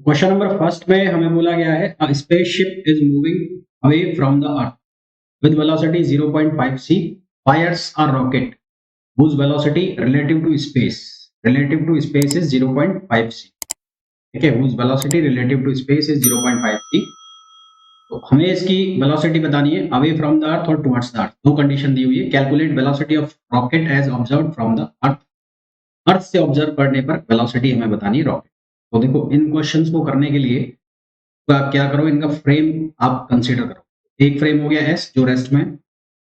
Question number first में हमें बोला गया है अ spaceship is moving away from the earth with velocity 0.5 c fires a rocket whose velocity relative to space is 0.5 c. ठीक है, whose velocity relative to space is 0.5 c. तो हमें इसकी वेलोसिटी बतानी है अवे फ्रॉम द अर्थ और towards the earth. दो condition दी हुई है। Calculate velocity of rocket as observed from the earth. Earth से ऑब्जर्व करने पर वेलोसिटी हमें बतानी है रॉकेट। तो देखो, इन क्वेश्चंस को करने के लिए तो आप क्या करो, इनका फ्रेम आप कंसीडर करो। एक फ्रेम हो गया एस जो रेस्ट में,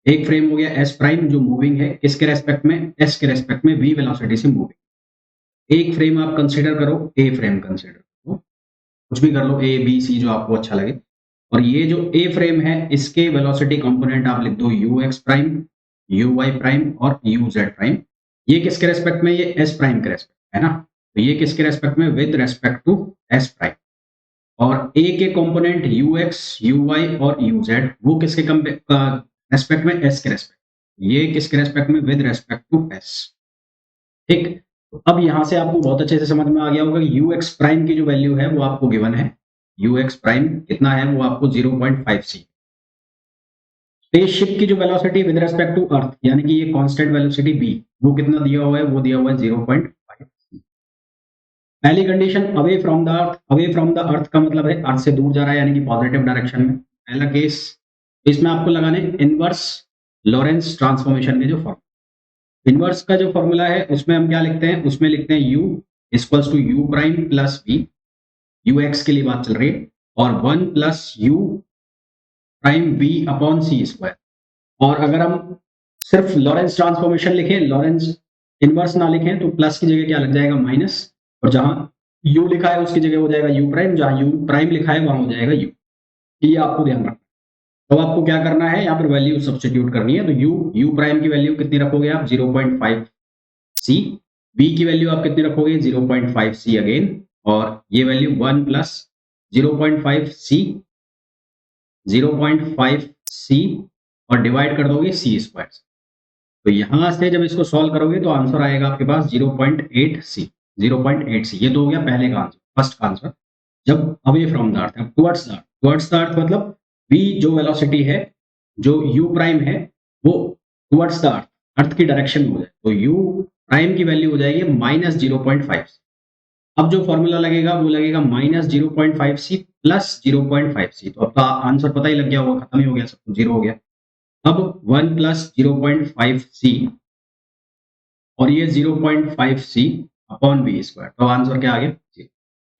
एक फ्रेम हो गया एस प्राइम जो मूविंग है, किसके रेस्पेक्ट में, एस के रेस्पेक्ट में वी वेलोसिटी से मूविंग। एक फ्रेम आप कंसीडर करो, ए फ्रेम कंसीडर करो, कुछ भी कर लो, ए बी सी जो आपको अच्छा लगे। और ये जो ए फ्रेम है इसके वेलोसिटी कंपोनेंट आप लिख दो u x prime, u y prime और यू जेड प्राइम। ये किसके रेस्पेक्ट में, ये एस प्राइम के रेस्पेक्ट है ना, तो ये किसके रेस्पेक्ट में, with respect to S prime. और ए के component u x, u y और यू जेड वो किसके रेस्पेक्ट में, एस के रेस्पेक्ट। ये किसके रेस्पेक्ट में, विद रेस्पेक्ट टू एस। ठीक, तो अब यहां से आपको बहुत अच्छे से समझ में आ गया होगा कि यू एक्स प्राइम की जो वैल्यू है वो आपको गिवन है। यू एक्स प्राइम कितना है, वो आपको 0.5 सी। स्पेसशिप की जो velocity with respect to earth यानी कि ये कांस्टेंट वेलोसिटी बी, वो कितना दिया हुआ है, वो दिया हुआ है 0.5 सी। पहली condition away from the earth. Away from the अर्थ का मतलब है अर्थ से दूर जा रहा है यानी कि पॉजिटिव डायरेक्शन में। पहला केस, इसमें आपको लगाने इनवर्स लॉरेंस ट्रांसफॉर्मेशन के जो फॉर्मूला। इनवर्स का जो फॉर्मूला है उसमें हम क्या लिखते हैं, उसमें लिखते हैं u equals to u prime plus v. U x के लिए बात चल रही है, और 1 plus u prime v upon सी स्क्वायर। और अगर हम सिर्फ लॉरेंस ट्रांसफॉर्मेशन लिखें, लॉरेंस इनवर्स ना लिखें, तो प्लस की जगह क्या लग जाएगा, माइनस। और जहां u लिखा है उसकी जगह हो जाएगा u प्राइम, जहां u प्राइम लिखा है वहां हो जाएगा u। ये आपको ध्यान रखना। तो आपको क्या करना है, यहाँ पर वैल्यू सब्स्टिट्यूट करनी है। तो u प्राइम की वैल्यू कितनी रखोगे आप, 0.5 c। v की वैल्यू आप कितनी रखोगे, 0.5 c अगेन। और ये वैल्यू 1 प्लस 0.5 c, 0.5 c और डिवाइड कर दोगे c स्क्वायर। तो यहां से जब इसको सॉल्व करोगे तो आंसर आएगा आपके पास 0.8 c। 0.8 c, ये तो हो गया पहले का आंसर, फर्स्ट का आंसर। जब away from the earth, towards the earth, towards the earth मतलब v जो वेलोसिटी है, जो u प्राइम है, वो टुवर्ड्स द अर्थ, अर्थ की डायरेक्शन में हो जाए, तो u प्राइम की वैल्यू हो जाएगी माइनस 0.5। अब जो फॉर्मूला लगेगा वो लगेगा माइनस 0.5 c प्लस 0.5 c। तो आपका आंसर पता ही लग गया होगा, खत्म ही हो गया, सब कुछ जीरो हो गया। अब 1 प्लस 0.5 c और ये 0.5 c अपॉन वी स्क्वायर, तो आंसर क्या आ गया, जीरो।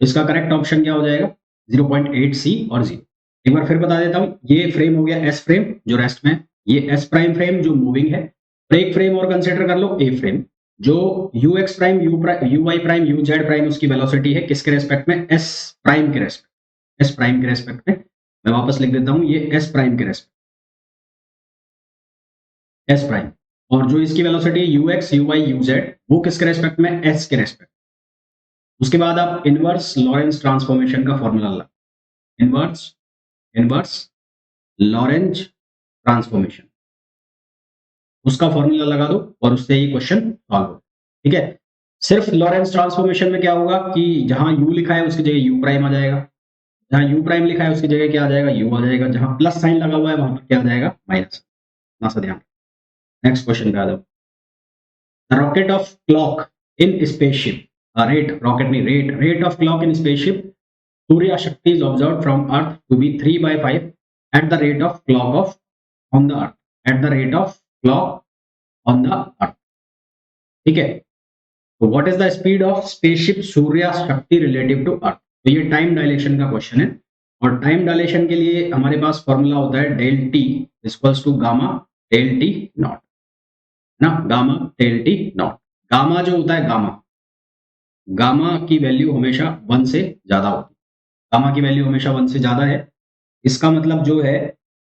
इसका करेक्ट ऑप्शन क्या हो जाएगा, 0.8 c और 0। एक बार फिर बता देता हूं, ये फ्रेम हो गया एस फ्रेम जो रेस्ट में है, ये एस प्राइम फ्रेम जो मूविंग है। और एक फ्रेम और कंसिडर कर लो, ए फ्रेम, जो u x prime, u y prime, u z prime उसकी वेलोसिटी है किसके रेस्पेक्ट में, एस प्राइम के रेस्पेक्ट, एस प्राइम के रेस्पेक्ट में। मैं वापस लिख देता हूं, ये एस प्राइम के रेस्पेक्ट, एस प्राइम। और जो इसकी वेलोसिटी है u x, u y, u z, वो किसके रेस्पेक्ट में, एस के रेस्पेक्ट। उसके बाद आप इनवर्स लॉरेंस ट्रांसफॉर्मेशन का फॉर्मूला लगा, इनवर्स इनवर्स लॉरेंज ट्रांसफॉर्मेशन, उसका फॉर्मूला लगा दो और उससे ये क्वेश्चन सॉल्व हो। ठीक है, सिर्फ लॉरेंस ट्रांसफॉर्मेशन में क्या होगा कि जहां u लिखा है उसकी जगह u प्राइम आ जाएगा, जहां u प्राइम लिखा है उसकी जगह क्या आ जाएगा, u आ जाएगा, जहां प्लस साइन लगा हुआ है वहां पर क्या आ जाएगा, माइनस। ना सा ध्यान। नेक्स्ट क्वेश्चन पे आ जाओ। The rocket of clock in spaceship, rocket नहीं, rate of clock in spaceship Surya Shakti is observed from earth to be 3/5 at the rate of clock of on the earth, at the rate of clock on the earth। ठीक है, तो what is the speed of spaceship Surya Shakti relative to earth. तो ये time dilation का question है, और time dilation के लिए हमारे पास फॉर्मूला होता है del T equals to gamma del T naught, ना, gamma del T naught. Gamma जो होता है, गामा की वैल्यू हमेशा 1 से ज्यादा होती है, गामा की वैल्यू हमेशा 1 से ज्यादा है। इसका मतलब जो है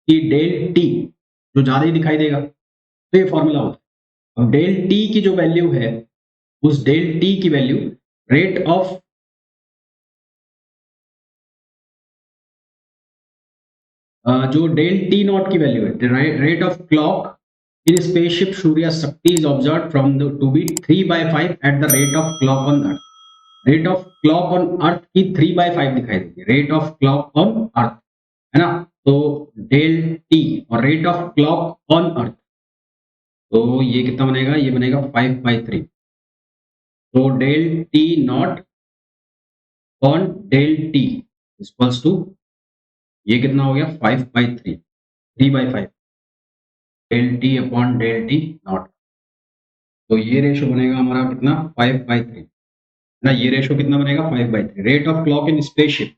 कि डेल टी जो ज्यादा ही दिखाई देगा, तो ये फॉर्मूला होता है। अब डेल टी की जो वैल्यू है, उस डेल टी की वैल्यू रेट ऑफ जो डेल टी नॉट की वैल्यू है, rate of clock in spaceship Surya Shakti is observe from the to be 3/5 at the rate of clock on earth. Rate of clock on earth की 3/5 दिखाई देगी, rate of clock on earth, है ना? तो del T और rate of clock on earth, तो ये कितना बनेगा? ये बनेगा 5/3। तो del T nought on del T equals to, ये कितना हो गया? 5/3, 3/5 del T upon del T not. तो ये रेशो बनेगा हमारा कितना? 5/3 ना। ये रेशो कितना बनेगा? 5/3। Rate of clock in spaceship,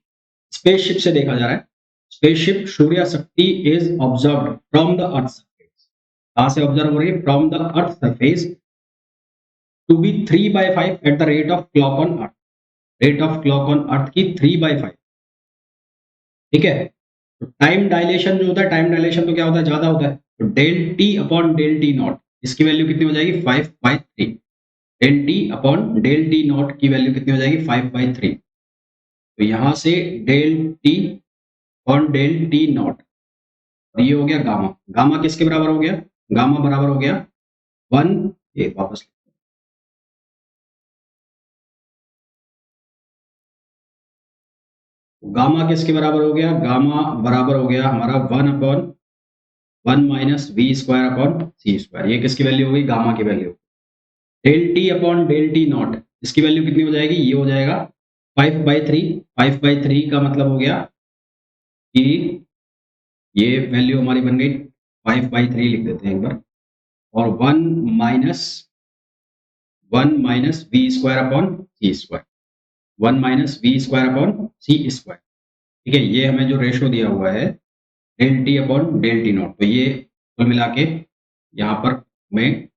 spaceship से देखा जा रहा है। Spaceship Surya Shakti is observed from the earth surface. कहां से ऑब्जर्व हो रही है? From the earth surface to be 3/5 at the rate of clock on earth. Rate of clock on earth की 3/5, ठीक है? तो टाइम डायलेशन जो होता है, टाइम डायलेशन तो क्या होता है? ज्यादा होता है। तो del T upon del T nought, इसकी वैल्यू कितनी हो जाएगी? 5/3। Del T upon del T not की वैल्यू कितनी हो जाएगी? 5/3। तो यहां से del T upon del T nought, ये हो गया गामा। गामा किसके बराबर हो गया? गामा बराबर हो गया 1, ये वापस, गामा किसके बराबर हो गया? गामा बराबर हो गया हमारा 1/1 minus we square upon C square. ये किसकी वैल्यू हो गई? गामा की value. Del T upon del T nought, इसकी वैल्यू कितनी हो जाएगी? ये हो जाएगा 5/3। 5/3 का मतलब हो गया कि ये वैल्यू हमारी बन गई 5/3, लिख देते हैं एक बार, और 1 minus we square upon C square, 1 - v² upon C square, ठीक है? ये हमें जो रेशो दिया हुआ है del T upon del T not, तो ये कुल मिला के यहाँ पर हमें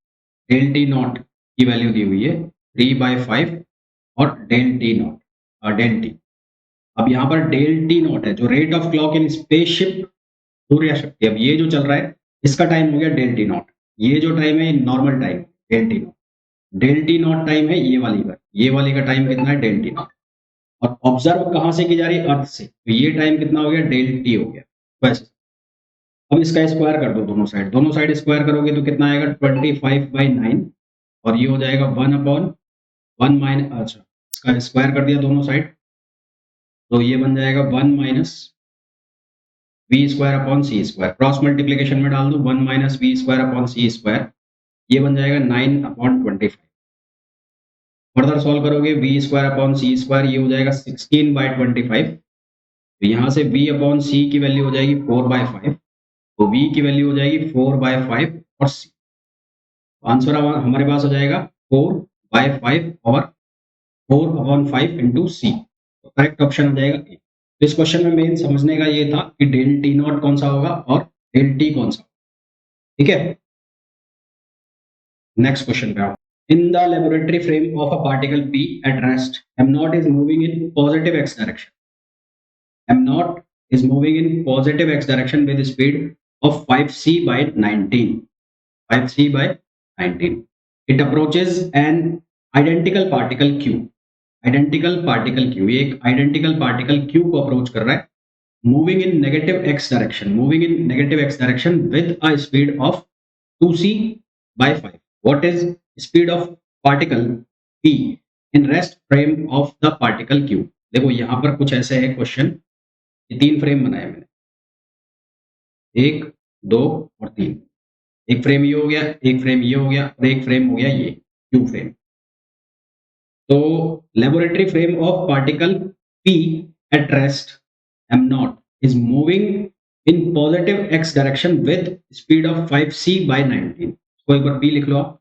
डेल टी नॉट की वैल्यू दी हुई है 3/5 और del T not, del T. अब यहाँ पर डेल टी नॉट है जो rate of clock in spaceship Surya Shakti. अब ये जो चल रहा है इसका टाइम हो गया डेल टी नॉट। ये जो टाइम है normal time, del T not. Del T nought time है ये वाली का, ये वाली का टाइम कितना है? Del T nought. और ऑब्जर्व कहां से की जा रही है? अर्थ से। तो ये टाइम कितना हो गया? डेल टी हो गया वैसे। अब इसका स्क्वायर कर दो दोनों साइड, दोनों साइड स्क्वायर करोगे तो कितना आएगा? 25/9, और ये हो जाएगा 1/1 माइनस, अच्छा इसका स्क्वायर कर दिया दोनों साइड, तो ये बन जाएगा 1 - v² अपॉन सी स्क्वायर। क्रॉस मल्टीप्लीकेशन में डाल दो, 1 - v² अपॉन सी स्क्वायर, ये बन जाएगा 9/25। फर्दर सॉल्व करोगे v² अपॉन सी स्क्वायर, ये हो जाएगा 16/25। तो यहाँ से v अपॉन सी की वैल्यू हो जाएगी 4/5, तो v की वैल्यू हो जाएगी 4/5 और c। आंसर हमारे पास हो जाएगा 4/5 और 4/5 इंटू सी। तो करेक्ट ऑप्शन हो जाएगा ए। तो इस क्वेश्चन में मेन समझने का ये था कि डेल टी नॉट कौन सा होगा और डेल टी कौन सा, ठीक है? नेक्स्ट क्वेश्चन पे आओ। In the laboratory frame of a particle P at rest, m naught is moving in positive x direction. M naught is moving in positive x direction with speed of 5c/19. 5c/19. It approaches an identical particle q. Identical particle q, ये एक identical particle q को approach कर रहा है, moving in negative x direction. Moving in negative x direction with a speed of 2c/5. What is speed of particle p in rest frame of the particle q? देखो यहाँ पर कुछ ऐसे है क्वेश्चन, ये 3 फ्रेम बनाए मैंने, 1, 2 और 3। एक फ्रेम ये हो गया, एक फ्रेम ये हो गया और एक फ्रेम हो गया ये क्यू फ्रेम। तो laboratory frame of particle p at rest m naught is moving in positive x direction with speed of 5c/19. इसको एक बार p लिख लो आप,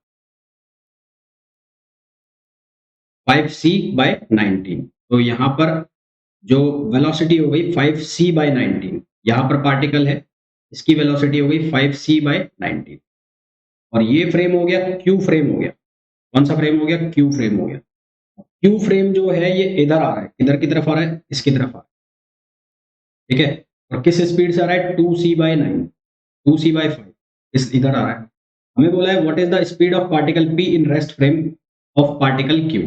5c/19। तो यहाँ पर जो वेलोसिटी हो गई 5c/19, यहाँ पर पार्टिकल है, इसकी वेलोसिटी हो गई 5c/19, और ये फ्रेम हो गया क्यू फ्रेम हो गया। कौन सा फ्रेम हो गया? क्यू फ्रेम हो गया। क्यू फ्रेम जो है ये इधर आ रहा है, इधर की तरफ आ रहा है, इसकी तरफ आ रहा है, ठीक है? और किस स्पीड से आ रहा है? 2c/9, 2c/5, इस इधर आ रहा है। हमें बोला है what is the speed of particle p in rest frame of particle q।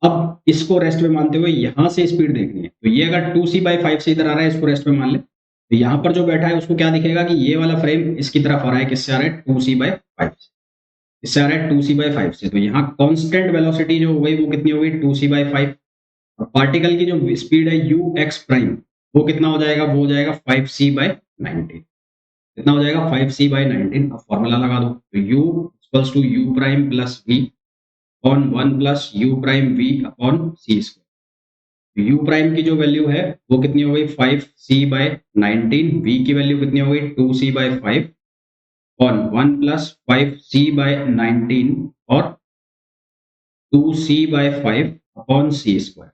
अब इसको रेस्ट में मानते हुए यहां से स्पीड देखनी है, तो ये अगर 2c/5 से इधर आ रहा है, इसको रेस्ट में मान ले, तो यहाँ पर जो बैठा है उसको क्या दिखेगा कि ये वाला फ्रेम इसकी तरफ आ रहा है, किससे आ रहा है? 2c/5 से। इससे आ रहा है 2c/5 से, तो यहाँ कांस्टेंट वेलोसिटी जो हो गई वो कितनी हो गई? 2c/5। और पार्टिकल की जो स्पीड है यू एक्स प्राइम वो कितना हो जाएगा, वो हो जाएगा 5c/19। कितना हो जाएगा 5c/19। अब फॉर्मूला लगा दो, तो u equals to u prime plus v upon 1 plus u prime v upon C square. U prime की जो वैल्यू है वो कितनी हो गई 5c/19, वी की वैल्यू कितनी हो गई 2c/5 और 1 प्लस 5c/19 और 2c/5 अपॉन सी स्क्वायर,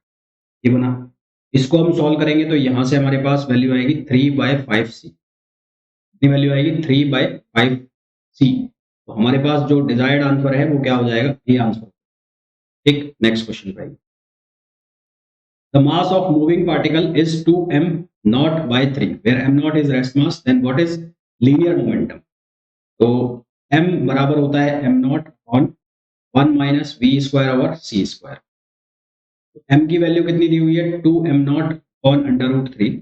ये बना। इसको हम सॉल्व करेंगे तो यहां से हमारे पास वैल्यू आएगी 3/5c। कितनी वैल्यू आएगी 3/5c। तो हमारे पास जो डिजायर्ड आंसर है वो क्या हो जाएगा, ये आंसर। ठीक, नेक्स्ट क्वेश्चन पे आइए। The mass of moving particle is 2m naught by 3 where m naught is rest mass, then what is linear momentum? तो m बराबर होता है m naught on 1 minus v square over c square। m की value कितनी दी हुई है 2m naught on under root 3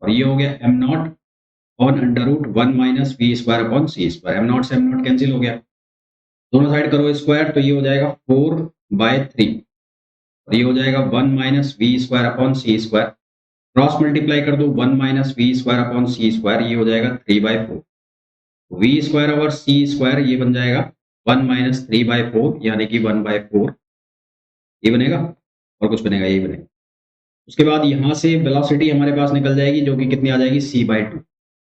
और ये हो गया m naught on under root 1 minus v square upon c square। m naught से m naught कैंसिल हो गया, दोनों साइड करो स्क्वायर तो ये हो जाएगा 4/3 और ये हो जाएगा 1 minus we square upon C square. Cross multiply कर दो 1 minus we square upon C square, ये हो जाएगा 3/4। V square over c square ये बन जाएगा 1 माइनस 3/4 यानी कि 1/4, ये बनेगा और कुछ बनेगा, यही बनेगा। उसके बाद यहाँ से वेलोसिटी हमारे पास निकल जाएगी जो कि कितनी आ जाएगी c/2।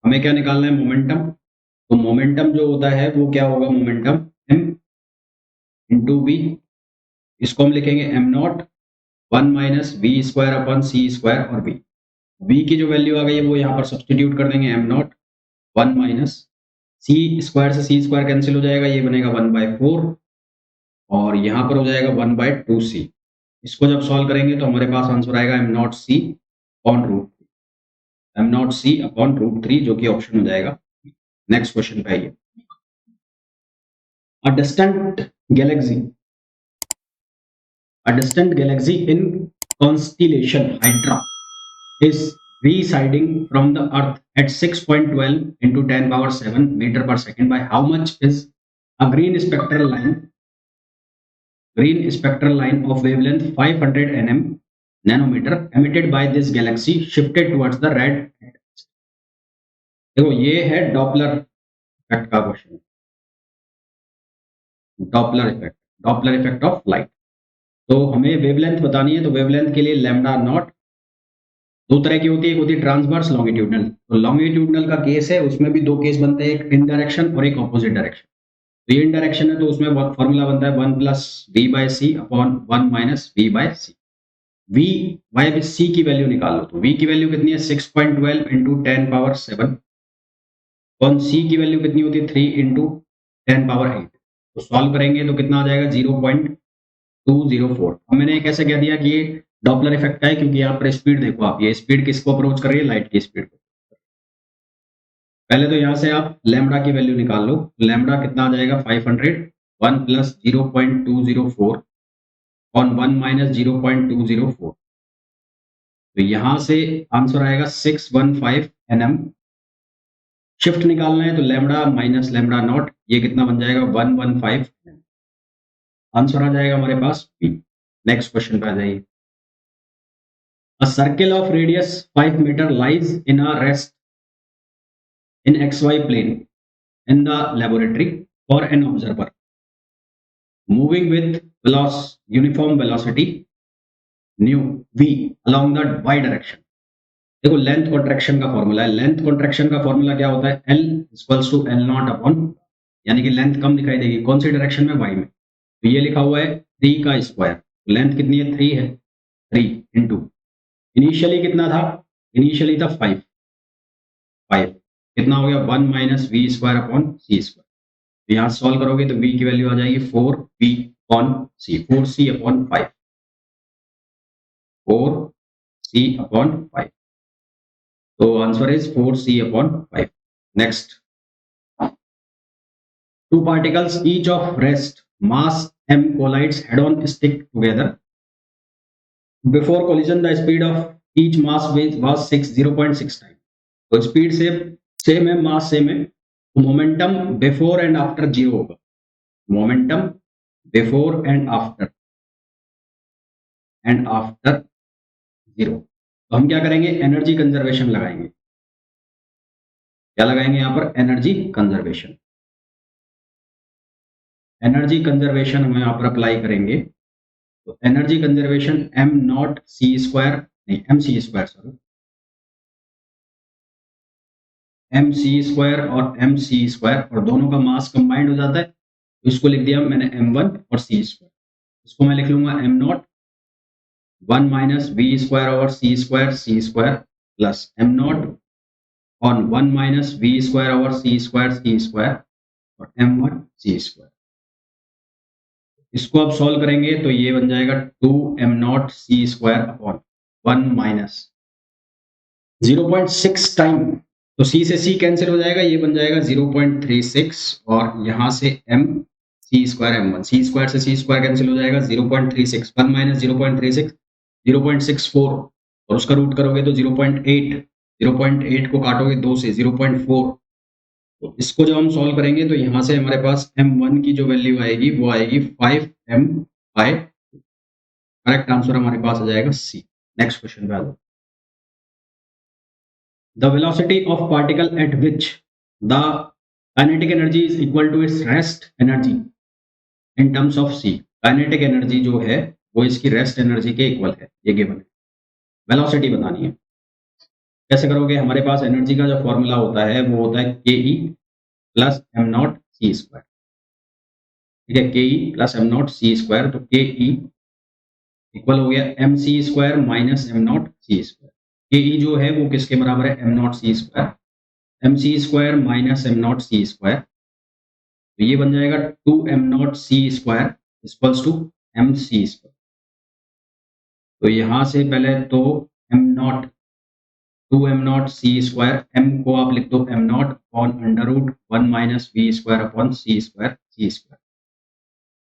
हमें क्या निकालना है, मोमेंटम। तो मोमेंटम जो होता है वो क्या होगा, मोमेंटम m इंटू वी, इसको हम लिखेंगे m nought 1 minus we square upon C square और वी। वी की जो वैल्यू आ गई है वो यहाँ पर सब्सटीट्यूट कर देंगे, m nought 1 minus c square से सी स्क्वायर कैंसिल हो जाएगा, ये बनेगा 1/4 और यहाँ पर हो जाएगा 1/2c। इसको जब सॉल्व करेंगे तो हमारे पास आंसर आएगा m naught c upon root m naught c upon root 3 जो कि ऑप्शन हो जाएगा। नेक्स्ट क्वेश्चन पे आइए। A distant galaxy, a distant galaxy in constellation Hydra is receding from the Earth at 6.12 into 10 power 7 meter per second by how much is a green spectral line of wavelength 500 nanometer emitted by this galaxy shifted towards the red? देखो ये है Doppler effect का question. Doppler effect of light. तो हमें wavelength बतानी है, तो wavelength के लिए लैम्डा नॉट दो तरह की होती है, एक होती है ट्रांसवर्स लॉन्गिट्यूडनल। तो लॉन्गिट्यूडनल का केस है, उसमें भी दो केस बनते हैं, एक इन डायरेक्शन और एक ऑपोजिट डायरेक्शन। तो ये इन डायरेक्शन है तो उसमें फॉर्मूला बनता है 1 plus V by C upon 1 minus V by C. V by C की वैल्यू निकाल लो, तो वी की वैल्यू कितनी है 6.12 इंटू 10 पावर 7 और सी की वैल्यू कितनी होती है 3 इंटू 10 पावर 8। तो सॉल्व करेंगे तो कितना आ जाएगा 0.204। अब मैंने कैसे कह दिया कि ये डॉपलर इफेक्ट है, क्योंकि यहाँ पर स्पीड देखो आप, ये स्पीड किसको अप्रोच कर रही है, लाइट की स्पीड को। पहले तो यहाँ से आप लैम्डा की वैल्यू निकाल लो, लैम्डा कितना आ जाएगा 500, 1 प्लस 0.204 और 1 माइनस 0.204। तो यहाँ से आंसर आएगा 615 nm। शिफ्ट निकालना है तो लैम्डा माइनस लैम्डा नॉट, ये कितना बन जाएगा 115 nm। आंसर आ जाएगा हमारे पास बी। नेक्स्ट क्वेश्चन पे आ जाइए। A circle of radius 5 meter lies in a rest in XY plane in the laboratory for an observer moving with uniform velocity nu v along the y direction। देखो length contraction का formula है, length contraction का formula क्या होता है, L equals to L naught upon, यानी कि length कम दिखाई देगी कौन सी डायरेक्शन में, y में। तो ये लिखा हुआ है 3 का स्क्वायर, लेंथ कितनी है 3 है, 3 इंटू इनिशियली कितना था, इनिशियली था 5 कितना हो गया 1 minus we square upon C square. यहाँ सॉल्व करोगे तो v की वैल्यू आ जाएगी 4v अपॉन सी, 4c अपॉन 5, 4c अपॉन 5। तो answer is 4c upon 5। Next, two particles each of rest mass m collides head on stick together. Before collision the speed of each mass was 0.6 times। तो speed से same है, mass same है, तो momentum before and after zero होगा। Momentum before and after 0। तो हम क्या करेंगे, एनर्जी कंजर्वेशन लगाएंगे। क्या लगाएंगे यहाँ पर, एनर्जी कंजर्वेशन। एनर्जी कंजर्वेशन हम यहाँ पर अप्लाई करेंगे, तो एनर्जी कंजर्वेशन एम नॉट सी स्क्वायर, नहीं एम सी स्क्वायर, सॉरी एम सी स्क्वायर और एम सी स्क्वायर, और दोनों का मास कंबाइंड हो जाता है, तो इसको लिख दिया मैंने m1 और सी स्क्वायर। इसको मैं लिख लूंगा m naught 1 minus we square over c square plus m naught on 1 minus we square over c square और m1 सी स्क्वायर। इसको आप सॉल्व करेंगे तो ये बन जाएगा 2m0 c square upon 1 minus 0.6 time, तो c से c कैंसिल हो जाएगा, ये बन जाएगा 0.36, और यहाँ से m सी स्क्वायर m1, सी स्क्वायर से सी स्क्वायर कैंसिल हो जाएगा 0.36, 1 माइनस 0.36 0.64, और उसका रूट करोगे तो 0.8, 0.8 को काटोगे 2 से 0.4। तो इसको जब हम सॉल्व करेंगे तो यहाँ से हमारे पास m1 की जो वैल्यू आएगी वो आएगी 5m/2। करेक्ट आंसर हमारे पास आ जाएगा सी। नेक्स्ट क्वेश्चन पे आ जाओ। The velocity of particle at which the kinetic energy is equal to its rest energy in terms of c. Kinetic energy जो है वो इसकी रेस्ट एनर्जी के इक्वल है, ये गिवन है। वेलोसिटी बतानी है, कैसे करोगे, हमारे पास एनर्जी का जो फॉर्मूला होता है वो होता है K E plus m naught सी स्क्वायर। ठीक है, K E plus m naught सी स्क्वायर, तो के ई इक्वल हो गया एम सी स्क्वायर माइनस एम नॉट सी स्क्वायर। के ई जो है वो किसके बराबर है, एम नॉट सी स्क्वायर, एम सी स्क्वायर माइनस एम नॉट सी स्क्वायर, तो ये बन जाएगा 2m0 c square equals to m C square. तो यहाँ से पहले तो M naught 2m0 c square, m को आप लिख दो m naught upon under root 1 minus we square upon C square,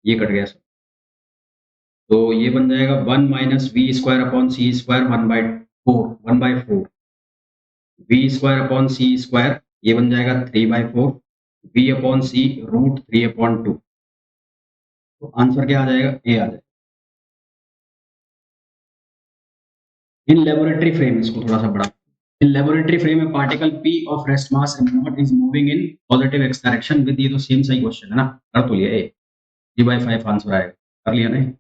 ये कट गया सब, तो ये बन जाएगा 1 minus we square upon C square 1/4 v square upon C square, ये बन जाएगा 3/4 वी अपॉन सी रूट 3/2। तो आंसर क्या आ जाएगा, ए आ जाएगा। इन लेबोरेटरी फ्रेम, इसको थोड़ा सा बड़ा, इन लेबोरेटरी फ्रेम में particle p of rest mass m0 is moving in positive x direction with, ये तो सेम सही क्वेश्चन है ना, कर तो लिया ये 3/5 आंसर आएगा, कर लिया नहीं,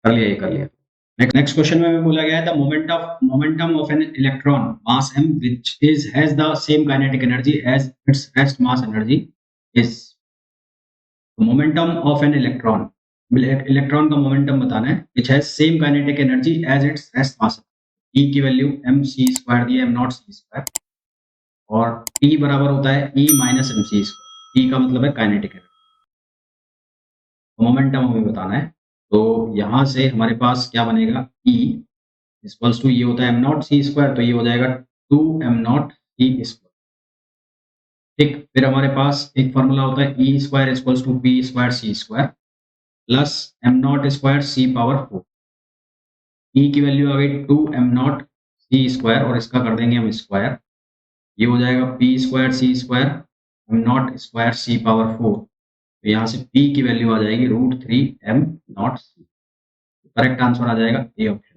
कर लिया, ये कर लिया। नेक्स्ट क्वेश्चन में बोला गया है the momentum of an electron mass m which is has the same kinetic energy as its rest mass energy is. Momentum of an electron, electron का मोमेंटम बताना है, which has same kinetic energy as its rest mass. E की value m सी square दी है, m naught सी square, और T बराबर होता है E माइनस एम सी स्क्वायर। E का मतलब है काइनेटिक एनर्जी, मोमेंटम हमें बताना है। तो यहाँ से हमारे पास क्या बनेगा, E इक्वल्स टू, ये होता है एम नॉट सी स्क्वायर, तो ये हो जाएगा 2m0 सी स्क्वायर। ठीक, फिर हमारे पास एक फॉर्मूला होता है E square equals to p square c square plus m naught square c power 4। E की वैल्यू आ गई 2m0 सी स्क्वायर, और इसका कर देंगे हम स्क्वायर, ये हो जाएगा p square c square m naught square c power 4। तो यहाँ से P की वैल्यू आ जाएगी √3m0 सी। करेक्ट आंसर आ जाएगा ए ऑप्शन।